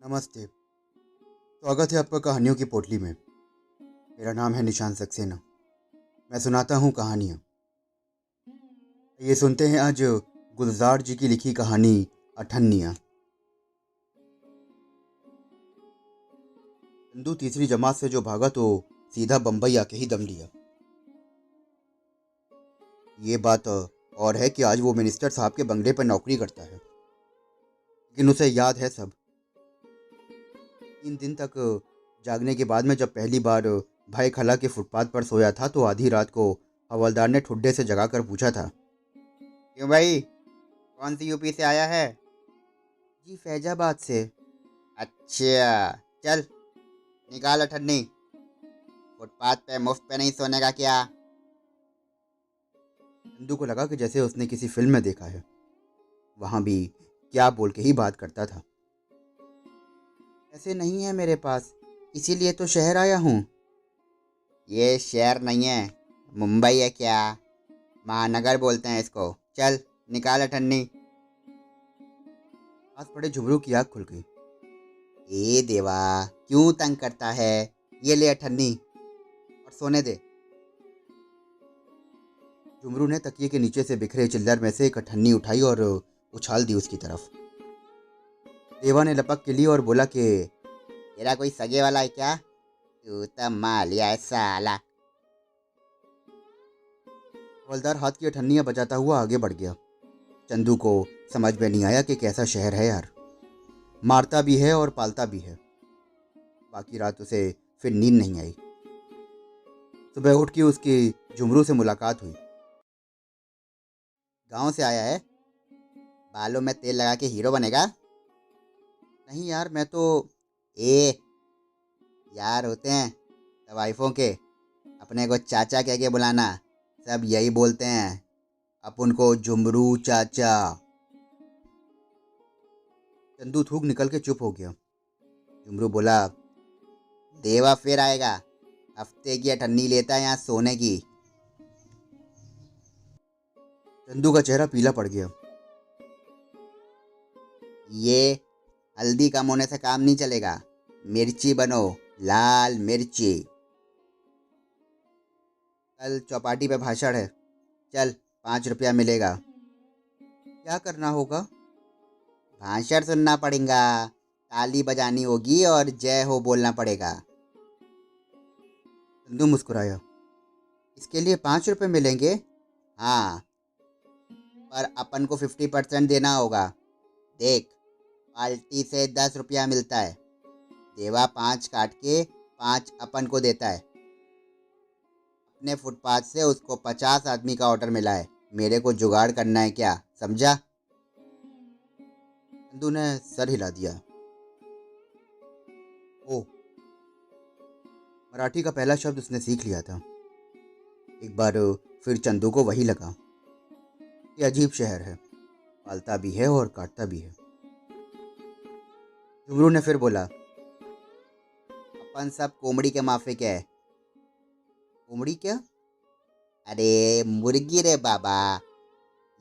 नमस्ते। स्वागत है आपका कहानियों की पोटली में। मेरा नाम है निशान सक्सेना। मैं सुनाता हूँ कहानियाँ। ये सुनते हैं आज गुलजार जी की लिखी कहानी अठन्नियाँ। चंदू तीसरी जमात से जो भागा तो सीधा बम्बई आके ही दम लिया। ये बात और है कि आज वो मिनिस्टर साहब के बंगले पर नौकरी करता है, लेकिन उसे याद है सब। 3 दिन तक जागने के बाद में जब पहली बार भाई खला के फुटपाथ पर सोया था तो आधी रात को हवलदार ने ठुड्डे से जगाकर पूछा था, क्यों भाई, कौन सी यूपी से आया है? जी फैजाबाद से। अच्छा, चल निकाल अठन्नी। फुटपाथ पे मुफ्त पे नहीं सोने का क्या? नंदू को लगा कि जैसे उसने किसी फिल्म में देखा है। वहां भी क्या बोल के ही बात करता था। ऐसे नहीं है मेरे पास, इसीलिए तो शहर आया हूँ। ये शहर नहीं है, मुंबई है क्या? महानगर बोलते हैं इसको। चल निकाल अठन्नी। पास पड़े झुमरू की आँख खुल गई। ए देवा, क्यों तंग करता है? ये ले अठन्नी और सोने दे। झुमरू ने तकिए के नीचे से बिखरे चिल्लर में से एक अठन्नी उठाई और उछाल दी उसकी तरफ। देवा ने लपक के ली और बोला कि तेरा कोई सगे वाला है क्या? तू तो मालिया है साला। हवलदार हाथ की अठन्नियां बजाता हुआ आगे बढ़ गया। चंदू को समझ में नहीं आया कि कैसा शहर है यार। मारता भी है और पालता भी है। बाकी रात उसे फिर नींद नहीं आई। सुबह उठ के उसकी झुमरू से मुलाकात हुई। गांव से आया है? बालों में तेल लगा के हीरो बनेगा? नहीं यार, मैं तो ए यार होते हैं तवाइफों के, अपने को चाचा कह के बुलाना। सब यही बोलते हैं अपन को, झुमरू चाचा। चंदू थूक निकल के चुप हो गया। झुमरू बोला, देवा फिर आएगा, हफ्ते की अठन्नी लेता है यहाँ सोने की। चंदू का चेहरा पीला पड़ गया। ये हल्दी कम होने से काम नहीं चलेगा, मिर्ची बनो, लाल मिर्ची। कल चौपाटी पे भाषण है, चल 5 रुपया मिलेगा। क्या करना होगा? भाषण सुनना पड़ेगा, ताली बजानी होगी और जय हो बोलना पड़ेगा। चंदू मुस्कुराया। इसके लिए 5 रुपये मिलेंगे? हाँ, पर अपन को 50% देना होगा। देख, पार्टी से 10 रुपया मिलता है, देवा 5 काट के 5 अपन को देता है। अपने फुटपाथ से उसको 50 आदमी का ऑर्डर मिला है, मेरे को जुगाड़ करना है क्या, समझा? चंदू ने सर हिला दिया। ओ, मराठी का पहला शब्द उसने सीख लिया था। एक बार फिर चंदू को वही लगा। ये अजीब शहर है, पालता भी है और काटता भी है। झुमरू ने फिर बोला, अपन सब कोमड़ी के माफिक है। कोमड़ी क्या? अरे मुर्गी रे बाबा।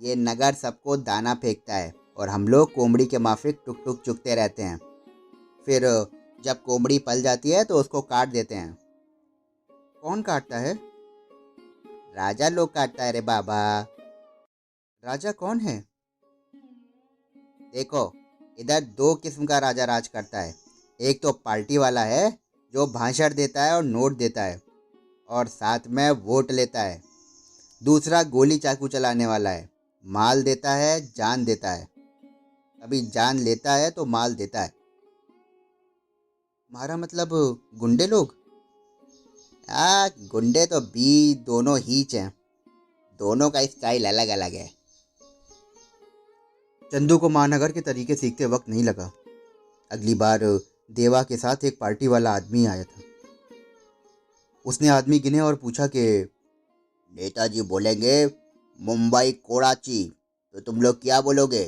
ये नगर सबको दाना फेंकता है और हम लोग कोमड़ी के माफिक टुक टुक चुगते रहते हैं। फिर जब कोमड़ी पल जाती है तो उसको काट देते हैं। कौन काटता है? राजा लोग काटता है रे बाबा। राजा कौन है? देखो, इधर 2 किस्म का राजा राज करता है। एक तो पार्टी वाला है जो भाषण देता है और नोट देता है और साथ में वोट लेता है। दूसरा गोली चाकू चलाने वाला है, माल देता है, जान देता है। कभी जान लेता है तो माल देता है। हमारा मतलब गुंडे लोग? गुंडे तो बी दोनों हीच हैं, दोनों का स्टाइल अलग अलग है। चंदू को महानगर के तरीके सीखते वक्त नहीं लगा। अगली बार देवा के साथ एक पार्टी वाला आदमी आया था। उसने आदमी गिने और पूछा कि नेताजी बोलेंगे मुंबई कोड़ाची, तो तुम लोग क्या बोलोगे?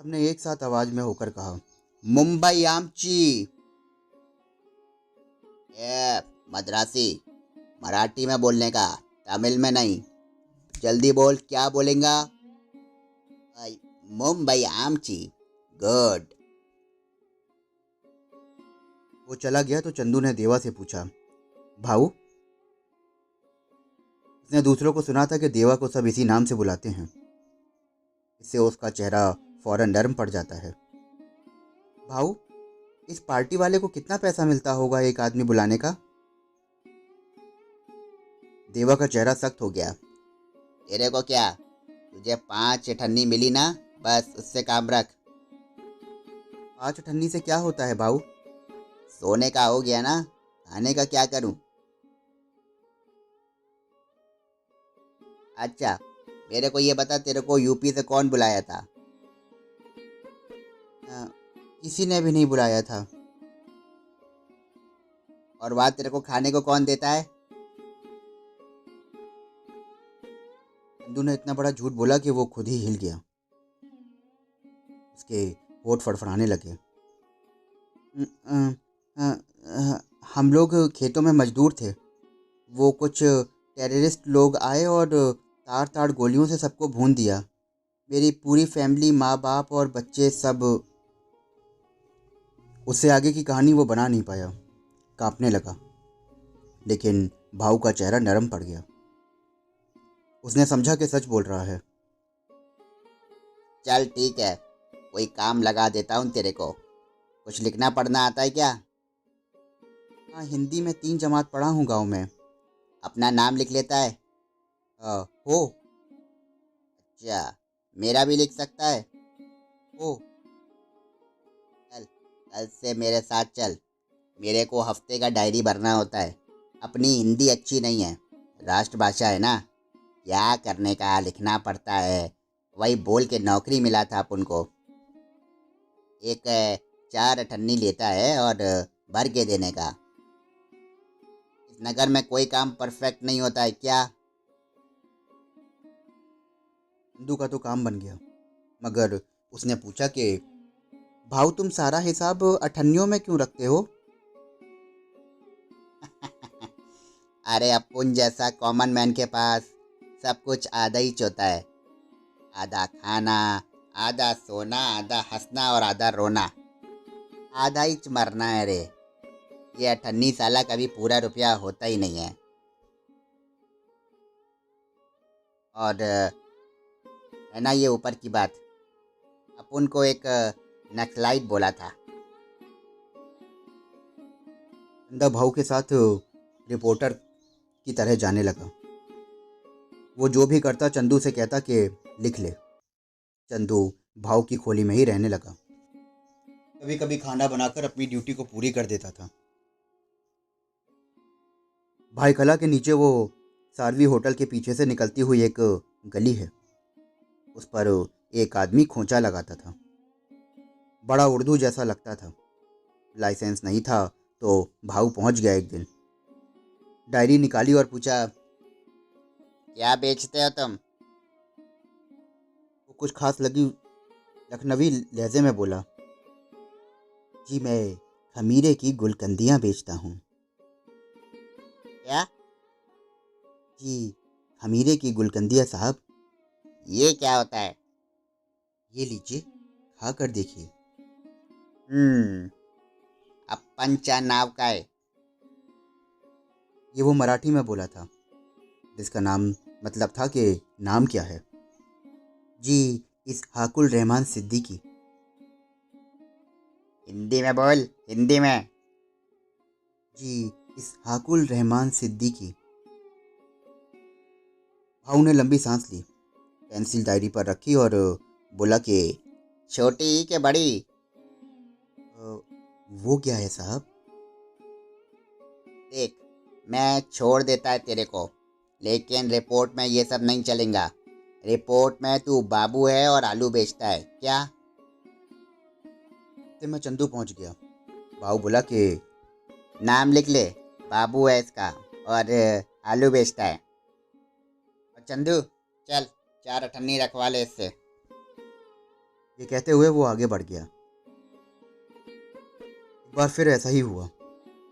सबने एक साथ आवाज में होकर कहा, मुंबई आमची। ए मद्रासी, मराठी में बोलने का, तमिल में नहीं। जल्दी बोल, क्या बोलेगा? मुंबई आमची। गुड। वो चला गया तो चंदू ने देवा से पूछा, भाऊ? उसने दूसरों को सुना था कि देवा को सब इसी नाम से बुलाते हैं। इससे उसका चेहरा फौरन नर्म पड़ जाता है। भाऊ, इस पार्टी वाले को कितना पैसा मिलता होगा एक आदमी बुलाने का? देवा का चेहरा सख्त हो गया। तेरे को क्या, तुझे 5 अठन्नी मिली ना, बस उससे काम रख। 5 अठन्नी से क्या होता है भाऊ? सोने का हो गया ना, खाने का क्या करूं? अच्छा, मेरे को ये बता, तेरे को यूपी से कौन बुलाया था? अ, किसी ने भी नहीं बुलाया था। और वहाँ तेरे को खाने को कौन देता है? चंदू ने इतना बड़ा झूठ बोला कि वो खुद ही हिल गया। उसके होठ फड़फड़ाने लगे। "अ, अ, हम लोग खेतों में मजदूर थे। वो कुछ टेररिस्ट लोग आए और तार तार गोलियों से सबको भून दिया। मेरी पूरी फैमिली, माँ बाप और बच्चे सब। उससे आगे की कहानी वो बना नहीं पाया। कांपने लगा, लेकिन भाऊ का चेहरा नरम पड़ गया। उसने समझा कि सच बोल रहा है। चल ठीक है, कोई काम लगा देता हूँ तेरे को। कुछ लिखना पढ़ना आता है क्या? हाँ, हिंदी में 3 जमात पढ़ा हूँ गांव में। अपना नाम लिख लेता है? हो। अच्छा, मेरा भी लिख सकता है? हो। चल, कल से मेरे साथ चल। मेरे को हफ्ते का डायरी भरना होता है। अपनी हिंदी अच्छी नहीं है, राष्ट्रभाषा है ना। क्या करने का, लिखना पड़ता है। वही बोल के नौकरी मिला था अपन को। एक 4 अठन्नी लेता है और भर के देने का। इस नगर में कोई काम परफेक्ट नहीं होता है क्या? हिंदू का तो काम बन गया, मगर उसने पूछा कि भाऊ, तुम सारा हिसाब अठन्नियों में क्यों रखते हो? अरे अपुन जैसा कॉमन मैन के पास सब कुछ आधा ही होता है। आधा खाना, आधा सोना, आधा हंसना और आधा रोना। आधा ही मरना है रे। ये अठन्नी साला कभी पूरा रुपया होता ही नहीं है। और है ना, ये ऊपर की बात, अपुन को एक नक्सलाइट बोला था। अंधा भाव के साथ रिपोर्टर की तरह जाने लगा। वो जो भी करता चंदू से कहता कि लिख ले। चंदू भाव की खोली में ही रहने लगा। कभी कभी खाना बनाकर अपनी ड्यूटी को पूरी कर देता था। भाई कला के नीचे वो सारवी होटल के पीछे से निकलती हुई एक गली है। उस पर एक आदमी खोंचा लगाता था। बड़ा उर्दू जैसा लगता था। लाइसेंस नहीं था तो भाऊ पहुंच गया एक दिन। डायरी निकाली और पूछा, क्या बेचते हो तुम? वो कुछ खास लगी लखनवी लहजे में बोला, जी मैं खमीरे की गुलकंदियां बेचता हूँ। क्या? जी, खमीरे की गुलकंदियां साहब। ये क्या होता है? ये लीजिए, खा कर देखिए। हम्म, अपन चा नाव का है। ये वो मराठी में बोला था, जिसका नाम मतलब था कि नाम क्या है। जी, इस हाकुल रहमान सिद्दीकी। हिंदी में बोल, हिंदी में। जी, इस हाकुल रहमान सिद्दीकी। भाऊ ने लंबी सांस ली, पेंसिल डायरी पर रखी और बोला कि छोटी के बड़ी? "अ, वो क्या है साहब?" देख, मैं छोड़ देता है तेरे को, लेकिन रिपोर्ट में ये सब नहीं चलेगा। रिपोर्ट में तू बाबू है और आलू बेचता है क्या? इतने में चंदू पहुंच गया। भाऊ बोला कि नाम लिख ले, बाबू है इसका, और आलू बेचता है। और चंदू, चल 4 अठन्नी रखवा ले इससे। ये कहते हुए वो आगे बढ़ गया। एक बार फिर ऐसा ही हुआ।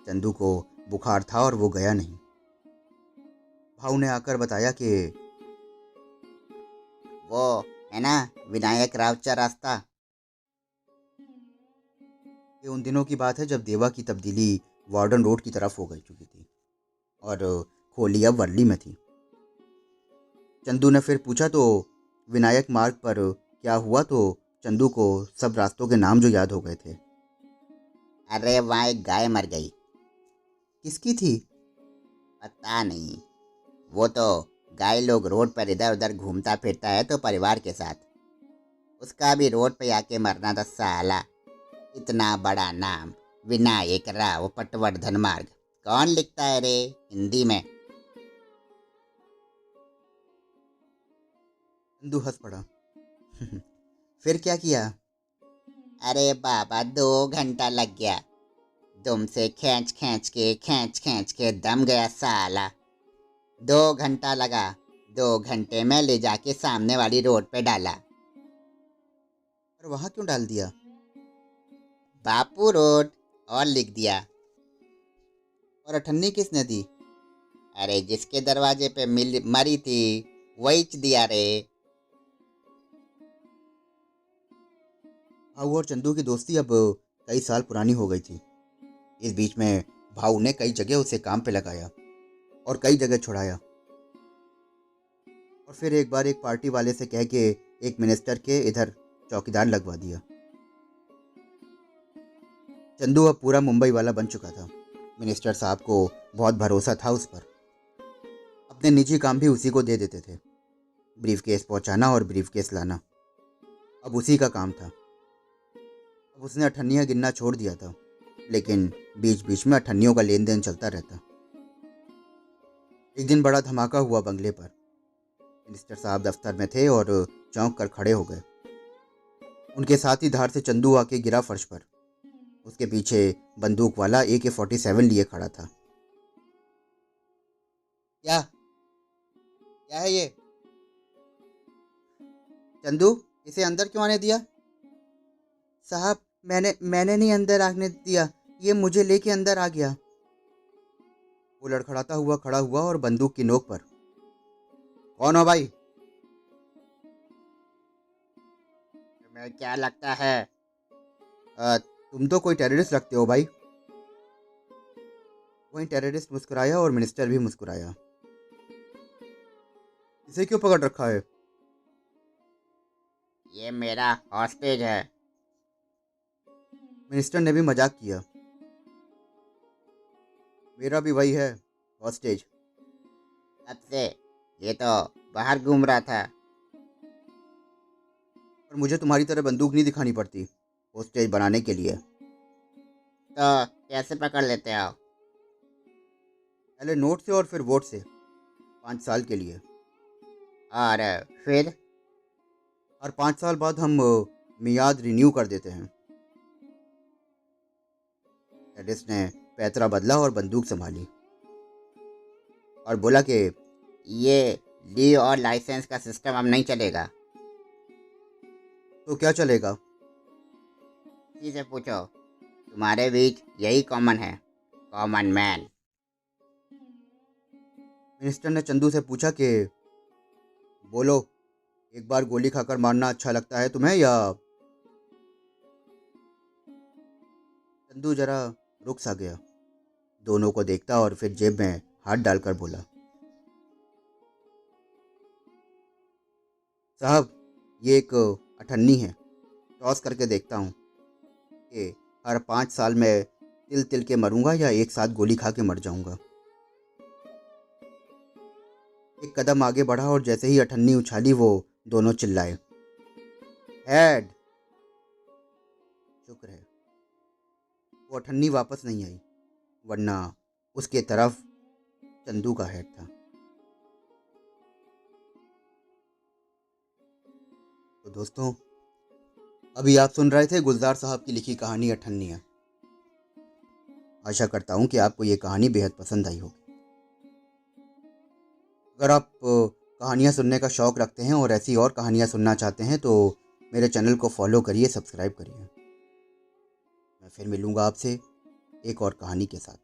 चंदू को बुखार था और वो गया नहीं। भाऊ ने आकर बताया कि वो है ना, विनायक राव चा रास्ता। ये उन दिनों की बात है जब देवा की तब्दीली वार्डन रोड की तरफ हो गई चुकी थी और खोली अब वर्ली में थी। चंदू ने फिर पूछा तो विनायक मार्ग पर क्या हुआ, तो चंदू को सब रास्तों के नाम जो याद हो गए थे। अरे वहाँ एक गाय मर गई। किसकी थी? पता नहीं, वो तो गाय लोग रोड पर इधर उधर घूमता फिरता है तो परिवार के साथ, उसका भी रोड पे आके मरना था साला। इतना बड़ा नाम, विनायक राव पटवर्धन मार्ग, कौन लिखता है रे हिंदी में? चंदू हंस पड़ा। फिर क्या किया? अरे बाबा 2 घंटा लग गया, दुम से खींच खींच के दम गया साला। 2 घंटा लगा, 2 घंटे में ले जाके सामने वाली रोड पे डाला। और वहां क्यों डाल दिया? बापू रोड और लिख दिया। और अठन्नी किसने दी? अरे जिसके दरवाजे पे मिल मरी थी वही दिया रे। भाऊ और चंदू की दोस्ती अब कई साल पुरानी हो गई थी। इस बीच में भाऊ ने कई जगह उसे काम पे लगाया और कई जगह छुड़ाया, और फिर एक बार एक पार्टी वाले से कह के एक मिनिस्टर के इधर चौकीदार लगवा दिया। चंदू अब पूरा मुंबई वाला बन चुका था। मिनिस्टर साहब को बहुत भरोसा था उस पर। अपने निजी काम भी उसी को दे देते थे, ब्रीफ केस पहुंचाना और ब्रीफ केस लाना अब उसी का काम था। अब उसने अठन्नियाँ गिनना छोड़ दिया था, लेकिन बीच बीच में अठन्नियों का लेन देन चलता रहता। एक दिन बड़ा धमाका हुआ बंगले पर। मिनिस्टर साहब दफ्तर में थे और चौंक कर खड़े हो गए। उनके साथ ही धार से चंदू आके गिरा फर्श पर। उसके पीछे बंदूक वाला AK-47 लिए खड़ा था। क्या क्या है ये? चंदू, इसे अंदर क्यों आने दिया? साहब, मैंने नहीं अंदर आने दिया, ये मुझे लेके अंदर आ गया। वो लड़खड़ाता हुआ खड़ा हुआ और बंदूक की नोक पर। कौन हो भाई? तुम्हें क्या लगता है? तुम तो कोई टेररिस्ट लगते हो भाई। वहीं टेररिस्ट मुस्कुराया और मिनिस्टर भी मुस्कुराया। इसे क्यों पकड़ रखा है? ये मेरा हॉस्टेज है। मिनिस्टर ने भी मजाक किया। मेरा भी वही है, हॉस्टेज। कब से? ये तो बाहर घूम रहा था। पर मुझे तुम्हारी तरह बंदूक नहीं दिखानी पड़ती हॉस्टेज बनाने के लिए। तो कैसे पकड़ लेते हो? पहले नोट से और फिर वोट से, 5 साल के लिए। और फिर? हर 5 साल बाद हम मियाद रिन्यू कर देते हैं। टेररिस्ट ने पैतरा बदला और बंदूक संभाली और बोला कि ये ली और लाइसेंस का सिस्टम अब नहीं चलेगा। तो क्या चलेगा? किसी से पूछो, तुम्हारे बीच यही कॉमन है, कॉमन मैन। मिनिस्टर ने चंदू से पूछा कि बोलो, एक बार गोली खाकर मारना अच्छा लगता है तुम्हें या? चंदू जरा रुक सा गया, दोनों को देखता और फिर जेब में हाथ डालकर बोला, साहब, ये एक अठन्नी है, टॉस करके देखता हूँ कि हर 5 साल में तिल तिल के मरूंगा या एक साथ गोली खा के मर जाऊंगा। एक कदम आगे बढ़ा और जैसे ही अठन्नी उछाली वो दोनों चिल्लाए, हेड। शुक्र है वो अठन्नी वापस नहीं आई, वरना उसके तरफ चंदू का हेड था। तो दोस्तों, अभी आप सुन रहे थे गुलजार साहब की लिखी कहानी अठन्नियाँ। आशा करता हूँ कि आपको ये कहानी बेहद पसंद आई होगी। अगर आप कहानियाँ सुनने का शौक़ रखते हैं और ऐसी और कहानियाँ सुनना चाहते हैं तो मेरे चैनल को फॉलो करिए, सब्सक्राइब करिए। मैं फिर मिलूँगा आपसे एक और कहानी के साथ।